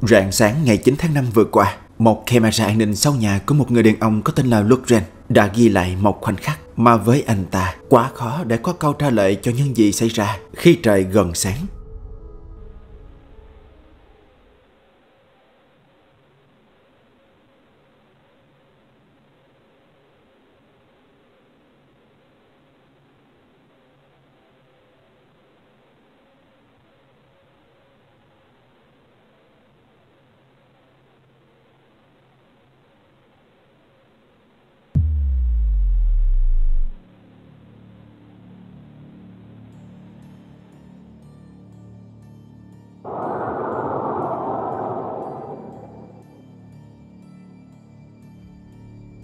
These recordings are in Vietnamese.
Rạng sáng ngày 9 tháng 5 vừa qua, một camera an ninh sau nhà của một người đàn ông có tên là Lutren đã ghi lại một khoảnh khắc mà với anh ta quá khó để có câu trả lời cho những gì xảy ra khi trời gần sáng.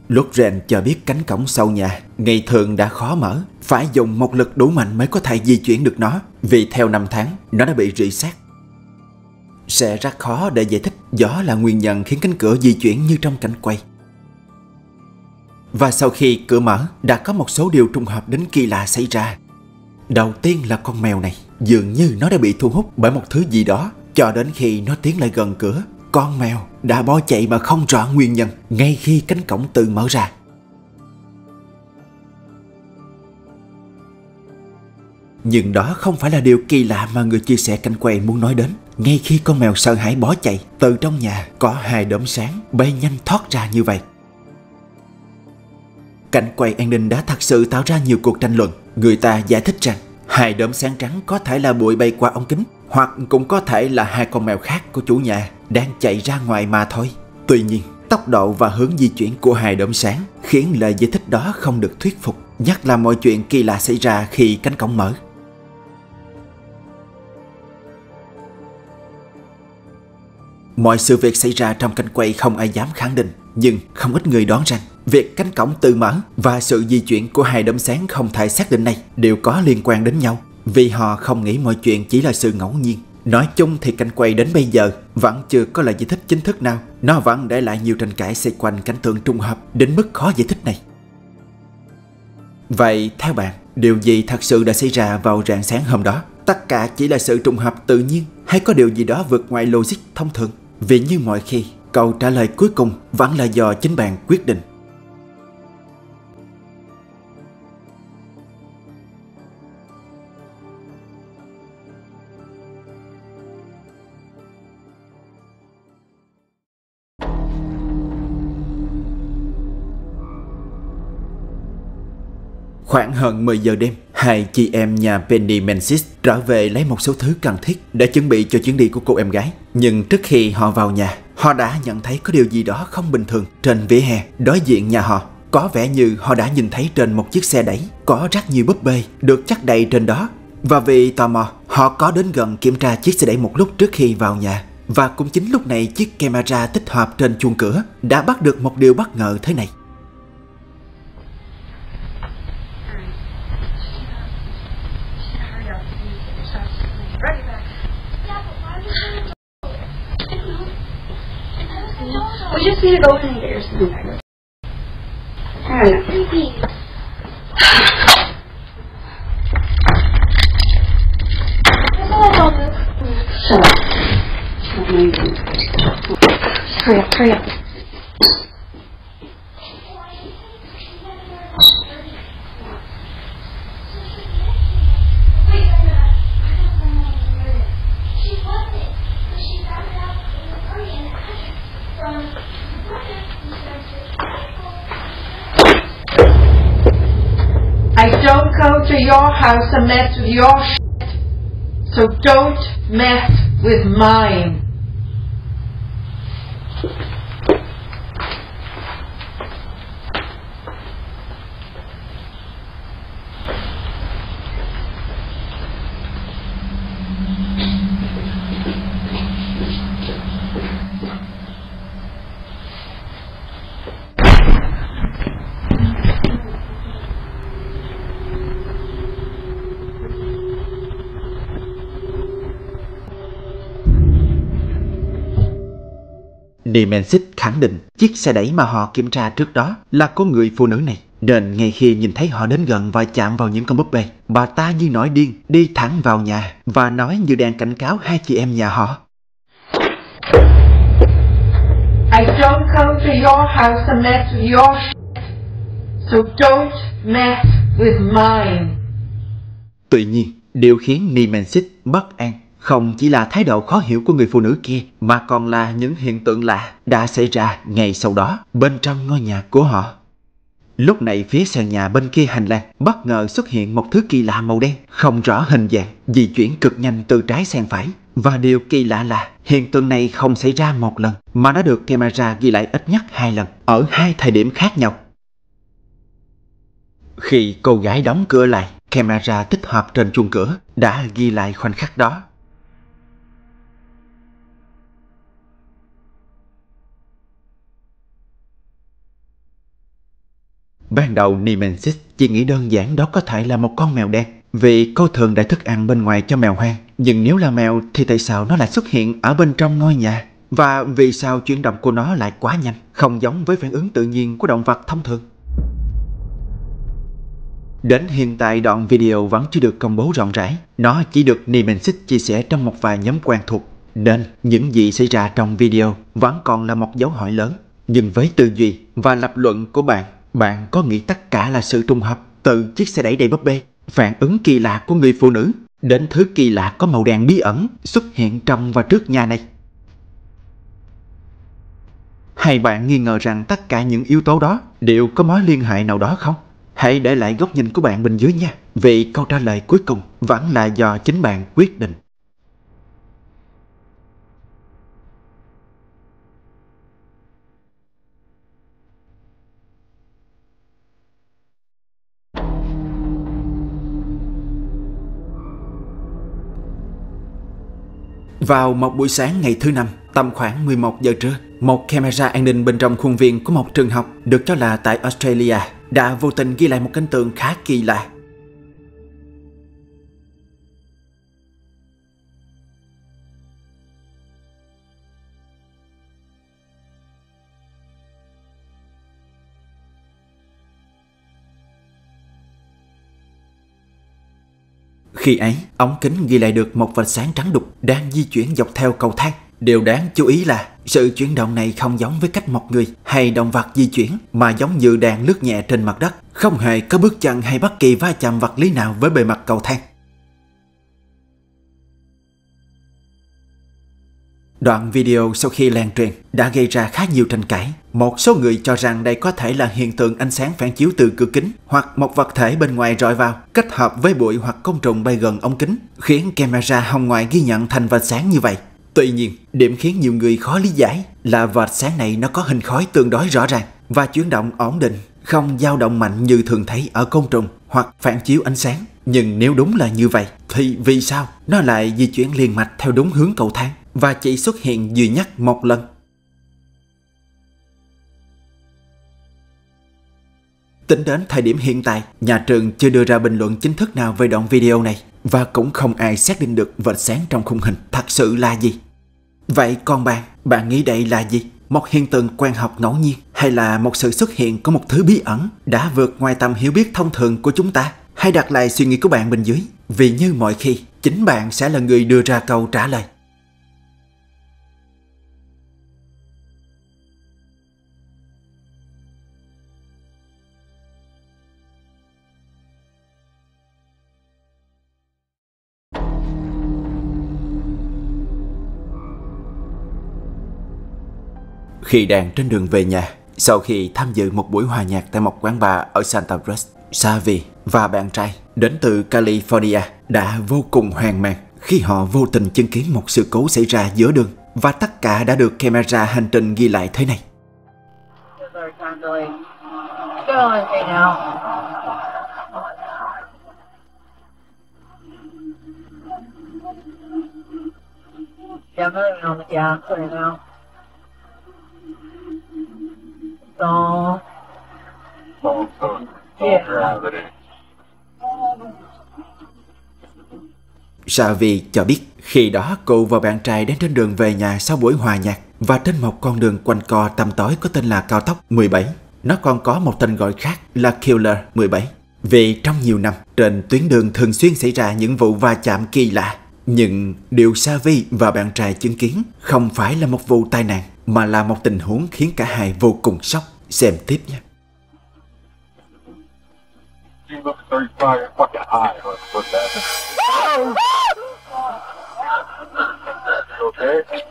Lutren cho biết cánh cổng sau nhà ngày thường đã khó mở, phải dùng một lực đủ mạnh mới có thể di chuyển được nó, vì theo năm tháng nó đã bị rỉ sét. Sẽ rất khó để giải thích gió là nguyên nhân khiến cánh cửa di chuyển như trong cảnh quay. Và sau khi cửa mở, đã có một số điều trùng hợp đến kỳ lạ xảy ra. Đầu tiên là con mèo này, dường như nó đã bị thu hút bởi một thứ gì đó, cho đến khi nó tiến lại gần cửa, con mèo đã bỏ chạy mà không rõ nguyên nhân ngay khi cánh cổng tự mở ra. Nhưng đó không phải là điều kỳ lạ mà người chia sẻ cảnh quay muốn nói đến. Ngay khi con mèo sợ hãi bỏ chạy, từ trong nhà có hai đốm sáng bay nhanh thoát ra như vậy. Cảnh quay an ninh đã thật sự tạo ra nhiều cuộc tranh luận. Người ta giải thích rằng hai đốm sáng trắng có thể là bụi bay qua ống kính, hoặc cũng có thể là hai con mèo khác của chủ nhà đang chạy ra ngoài mà thôi. Tuy nhiên, tốc độ và hướng di chuyển của hai đốm sáng khiến lời giải thích đó không được thuyết phục, nhất là mọi chuyện kỳ lạ xảy ra khi cánh cổng mở. Mọi sự việc xảy ra trong cảnh quay không ai dám khẳng định, nhưng không ít người đoán rằng việc cánh cổng tự mở và sự di chuyển của hai đốm sáng không thể xác định này đều có liên quan đến nhau, vì họ không nghĩ mọi chuyện chỉ là sự ngẫu nhiên. Nói chung thì cảnh quay đến bây giờ vẫn chưa có lời giải thích chính thức nào. Nó vẫn để lại nhiều tranh cãi xoay quanh cảnh tượng trùng hợp đến mức khó giải thích này. Vậy theo bạn, điều gì thật sự đã xảy ra vào rạng sáng hôm đó? Tất cả chỉ là sự trùng hợp tự nhiên, hay có điều gì đó vượt ngoài logic thông thường? Vì như mọi khi, câu trả lời cuối cùng vẫn là do chính bạn quyết định. Khoảng hơn 10 giờ đêm, hai chị em nhà Penny Menzies trở về lấy một số thứ cần thiết để chuẩn bị cho chuyến đi của cô em gái. Nhưng trước khi họ vào nhà, họ đã nhận thấy có điều gì đó không bình thường trên vỉa hè đối diện nhà họ. Có vẻ như họ đã nhìn thấy trên một chiếc xe đẩy có rất nhiều búp bê được chất đầy trên đó. Và vì tò mò, họ có đến gần kiểm tra chiếc xe đẩy một lúc trước khi vào nhà. Và cũng chính lúc này, chiếc camera tích hợp trên chuông cửa đã bắt được một điều bất ngờ thế này. We just need to go in and get your son. I don't know. Shut up. Hurry up, hurry up. I don't go to your house and mess with your shit, so don't mess with mine. Menzies khẳng định chiếc xe đẩy mà họ kiểm tra trước đó là của người phụ nữ này. Nên ngay khi nhìn thấy họ đến gần và chạm vào những con búp bê, bà ta như nổi điên đi thẳng vào nhà và nói như đang cảnh cáo hai chị em nhà họ. I don't come to your house and mess with your shit, so don't mess with mine. Tuy nhiên, điều khiến Nemesis bất an không chỉ là thái độ khó hiểu của người phụ nữ kia, mà còn là những hiện tượng lạ đã xảy ra ngay sau đó bên trong ngôi nhà của họ. Lúc này phía sàn nhà bên kia hành lang bất ngờ xuất hiện một thứ kỳ lạ màu đen, không rõ hình dạng, di chuyển cực nhanh từ trái sang phải. Và điều kỳ lạ là hiện tượng này không xảy ra một lần, mà nó được camera ghi lại ít nhất 2 lần, ở 2 thời điểm khác nhau. Khi cô gái đóng cửa lại, camera tích hợp trên chuông cửa đã ghi lại khoảnh khắc đó. Ban đầu Nemesis chỉ nghĩ đơn giản đó có thể là một con mèo đen, vì cô thường để thức ăn bên ngoài cho mèo hoang. Nhưng nếu là mèo thì tại sao nó lại xuất hiện ở bên trong ngôi nhà? Và vì sao chuyển động của nó lại quá nhanh, không giống với phản ứng tự nhiên của động vật thông thường? Đến hiện tại đoạn video vẫn chưa được công bố rộng rãi, nó chỉ được Nemesis chia sẻ trong một vài nhóm quen thuộc, nên những gì xảy ra trong video vẫn còn là một dấu hỏi lớn. Nhưng với tư duy và lập luận của bạn, bạn có nghĩ tất cả là sự trùng hợp, từ chiếc xe đẩy đầy búp bê, phản ứng kỳ lạ của người phụ nữ, đến thứ kỳ lạ có màu đen bí ẩn xuất hiện trong và trước nhà này? Hay bạn nghi ngờ rằng tất cả những yếu tố đó đều có mối liên hệ nào đó không? Hãy để lại góc nhìn của bạn bên dưới nha, vì câu trả lời cuối cùng vẫn là do chính bạn quyết định. Vào một buổi sáng ngày thứ Năm, tầm khoảng 11 giờ trưa, một camera an ninh bên trong khuôn viên của một trường học được cho là tại Australia đã vô tình ghi lại một cảnh tượng khá kỳ lạ. Khi ấy, ống kính ghi lại được một vệt sáng trắng đục đang di chuyển dọc theo cầu thang. Điều đáng chú ý là sự chuyển động này không giống với cách một người hay động vật di chuyển, mà giống như đang lướt nhẹ trên mặt đất, không hề có bước chân hay bất kỳ va chạm vật lý nào với bề mặt cầu thang. Đoạn video sau khi lan truyền đã gây ra khá nhiều tranh cãi. Một số người cho rằng đây có thể là hiện tượng ánh sáng phản chiếu từ cửa kính, hoặc một vật thể bên ngoài rọi vào, kết hợp với bụi hoặc côn trùng bay gần ống kính, khiến camera hồng ngoại ghi nhận thành vệt sáng như vậy. Tuy nhiên, điểm khiến nhiều người khó lý giải là vệt sáng này nó có hình khói tương đối rõ ràng và chuyển động ổn định, không dao động mạnh như thường thấy ở côn trùng hoặc phản chiếu ánh sáng. Nhưng nếu đúng là như vậy, thì vì sao nó lại di chuyển liền mạch theo đúng hướng cầu thang và chỉ xuất hiện duy nhất một lần? Tính đến thời điểm hiện tại, nhà trường chưa đưa ra bình luận chính thức nào về đoạn video này, và cũng không ai xác định được vệt sáng trong khung hình thật sự là gì. Vậy còn bạn nghĩ đây là gì? Một hiện tượng quang học ngẫu nhiên, hay là một sự xuất hiện của một thứ bí ẩn đã vượt ngoài tầm hiểu biết thông thường của chúng ta? Hãy đặt lại suy nghĩ của bạn bên dưới, vì như mọi khi, chính bạn sẽ là người đưa ra câu trả lời. Khi đang trên đường về nhà, sau khi tham dự một buổi hòa nhạc tại một quán bar ở Santa Cruz, Savi và bạn trai đến từ California đã vô cùng hoang mang khi họ vô tình chứng kiến một sự cố xảy ra giữa đường, và tất cả đã được camera hành trình ghi lại thế này. Savi cho biết khi đó cô và bạn trai đến trên đường về nhà sau buổi hòa nhạc, và trên một con đường quanh co tăm tối có tên là cao tốc 17. Nó còn có một tên gọi khác là Killer 17, vì trong nhiều năm trên tuyến đường thường xuyên xảy ra những vụ va chạm kỳ lạ. Nhưng điều Savi và bạn trai chứng kiến không phải là một vụ tai nạn, mà là một tình huống khiến cả hai vô cùng sốc. Xem tiếp nhé. You look 35, you're fucking high. What's that? Okay?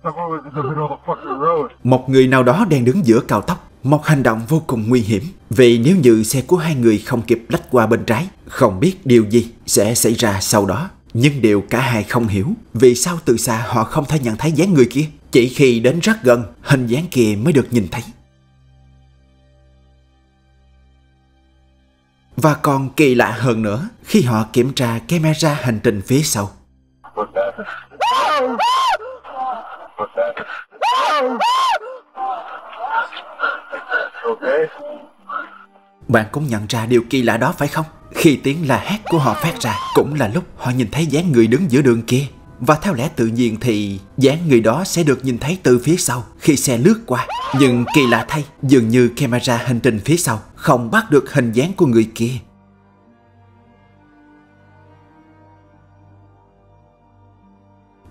Someone was in the middle of the fucking road. Một người nào đó đang đứng giữa cao tốc. Một hành động vô cùng nguy hiểm. Vì nếu như xe của hai người không kịp lách qua bên trái, không biết điều gì sẽ xảy ra sau đó. Nhưng điều cả hai không hiểu, vì sao từ xa họ không thể nhận thấy dáng người kia. Chỉ khi đến rất gần, hình dáng kia mới được nhìn thấy. Và còn kỳ lạ hơn nữa, khi họ kiểm tra camera hành trình phía sau. What's that? What's that? Okay? Bạn cũng nhận ra điều kỳ lạ đó phải không? Khi tiếng la hét của họ phát ra, cũng là lúc họ nhìn thấy dáng người đứng giữa đường kia. Và theo lẽ tự nhiên thì dáng người đó sẽ được nhìn thấy từ phía sau khi xe lướt qua. Nhưng kỳ lạ thay, dường như camera hành trình phía sau không bắt được hình dáng của người kia.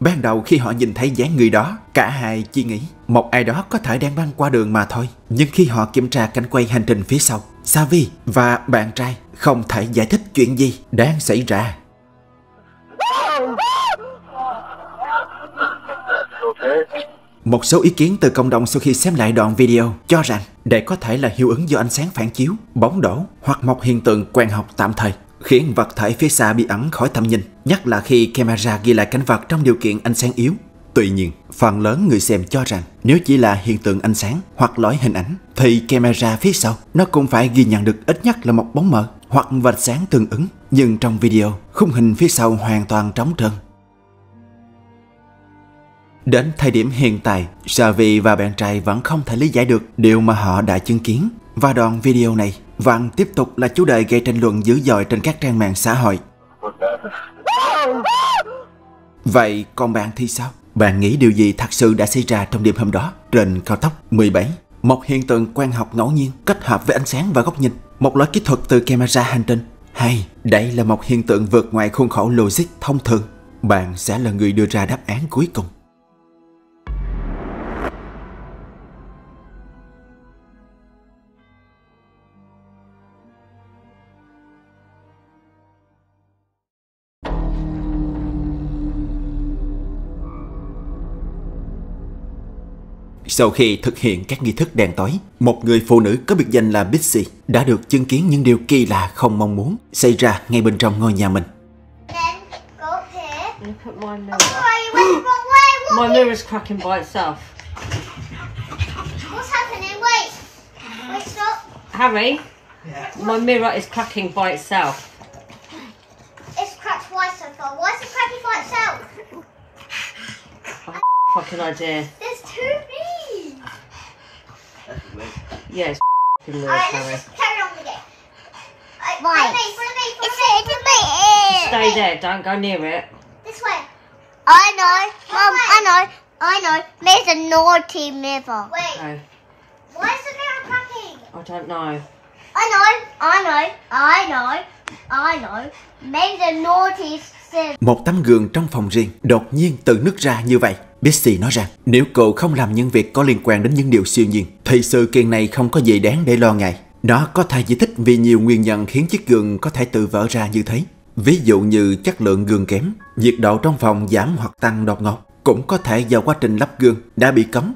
Ban đầu khi họ nhìn thấy dáng người đó, cả hai chỉ nghĩ một ai đó có thể đang băng qua đường mà thôi. Nhưng khi họ kiểm tra cảnh quay hành trình phía sau, Savi và bạn trai không thể giải thích chuyện gì đang xảy ra. Okay? Một số ý kiến từ cộng đồng sau khi xem lại đoạn video cho rằng đây có thể là hiệu ứng do ánh sáng phản chiếu, bóng đổ hoặc một hiện tượng quang học tạm thời, khiến vật thể phía xa bị ẩn khỏi tầm nhìn, nhất là khi camera ghi lại cảnh vật trong điều kiện ánh sáng yếu. Tuy nhiên, phần lớn người xem cho rằng nếu chỉ là hiện tượng ánh sáng hoặc lỗi hình ảnh, thì camera phía sau nó cũng phải ghi nhận được ít nhất là một bóng mờ hoặc vạch sáng tương ứng. Nhưng trong video, khung hình phía sau hoàn toàn trống trơn. Đến thời điểm hiện tại, Savi và bạn trai vẫn không thể lý giải được điều mà họ đã chứng kiến. Và đoạn video này vẫn tiếp tục là chủ đề gây tranh luận dữ dội trên các trang mạng xã hội. Vậy còn bạn thì sao? Bạn nghĩ điều gì thật sự đã xảy ra trong đêm hôm đó trên cao tốc 17? Một hiện tượng quang học ngẫu nhiên kết hợp với ánh sáng và góc nhìn, một lỗi kỹ thuật từ camera hành trình, hay đây là một hiện tượng vượt ngoài khuôn khổ logic thông thường? Bạn sẽ là người đưa ra đáp án cuối cùng. Sau khi thực hiện các nghi thức đèn tối, một người phụ nữ có biệt danh là Bitsy đã được chứng kiến những điều kỳ lạ không mong muốn xảy ra ngay bên trong ngôi nhà mình. Look at my mirror. My mirror is cracking by itself. What's happening? Wait. Wait, stop. Harry, my mirror is cracking by itself. It's cracked twice so far. Why is it cracking by itself? Fucking idea. There's two bees. Yeah, it's fucking weird, Alright, Harry. let's just carry on with it. Right. Follow me, follow me, follow me. It's a bit. Stay there, don't go near it. This way. I know, Mum. I know. There's a naughty mirror. Wait. Okay. Why is the mirror cracking? I don't know. I know. There's a naughty sin. Một tấm gương trong phòng riêng đột nhiên tự nứt ra như vậy. Bitsy nói rằng nếu cô không làm những việc có liên quan đến những điều siêu nhiên thì sự kiện này không có gì đáng để lo ngại. Nó có thể giải thích vì nhiều nguyên nhân khiến chiếc gương có thể tự vỡ ra như thế. Ví dụ như chất lượng gương kém, nhiệt độ trong phòng giảm hoặc tăng đột ngột, cũng có thể do quá trình lắp gương đã bị cấm.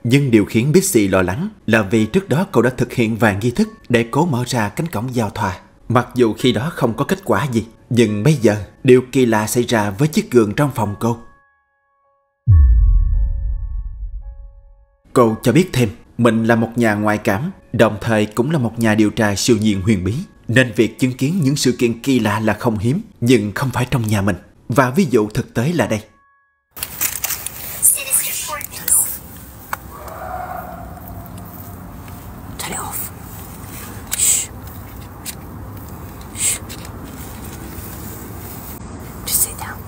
Nhưng điều khiến Bitsy lo lắng là vì trước đó cô đã thực hiện vài nghi thức để cố mở ra cánh cổng giao thoa. Mặc dù khi đó không có kết quả gì, nhưng bây giờ điều kỳ lạ xảy ra với chiếc gương trong phòng cô. Cô cho biết thêm, mình là một nhà ngoại cảm, đồng thời cũng là một nhà điều tra siêu nhiên huyền bí, nên việc chứng kiến những sự kiện kỳ lạ là không hiếm, nhưng không phải trong nhà mình. Và ví dụ thực tế là đây. Turn it off. Shh. Shh. Just sit down.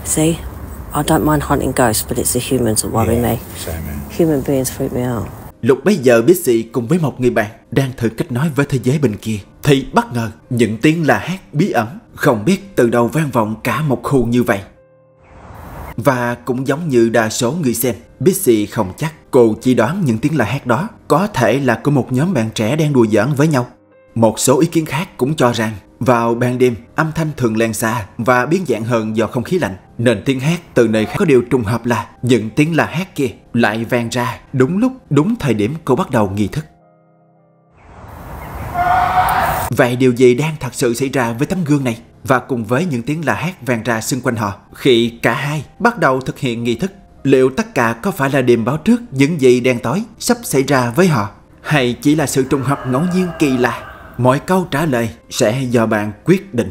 See, I don't mind hunting ghosts, but it's the humans that worry me. Same, man. Human beings freak me out. Lúc bấy giờ Bitsy cùng với một người bạn đang thử kết nối với thế giới bên kia thì bất ngờ những tiếng la hét bí ẩn không biết từ đâu vang vọng cả một khu như vậy. Và cũng giống như đa số người xem, Bitsy không chắc, cô chỉ đoán những tiếng la hét đó có thể là của một nhóm bạn trẻ đang đùa giỡn với nhau. Một số ý kiến khác cũng cho rằng vào ban đêm âm thanh thường lan xa và biến dạng hơn do không khí lạnh, nên tiếng hét từ nơi khác. Có điều trùng hợp là những tiếng la hét kia lại vang ra đúng lúc, đúng thời điểm cô bắt đầu nghi thức. Vậy điều gì đang thật sự xảy ra với tấm gương này? Và cùng với những tiếng la hét vang ra xung quanh họ khi cả hai bắt đầu thực hiện nghi thức, liệu tất cả có phải là điềm báo trước những gì đen tối sắp xảy ra với họ, hay chỉ là sự trùng hợp ngẫu nhiên kỳ lạ? Mọi câu trả lời sẽ do bạn quyết định.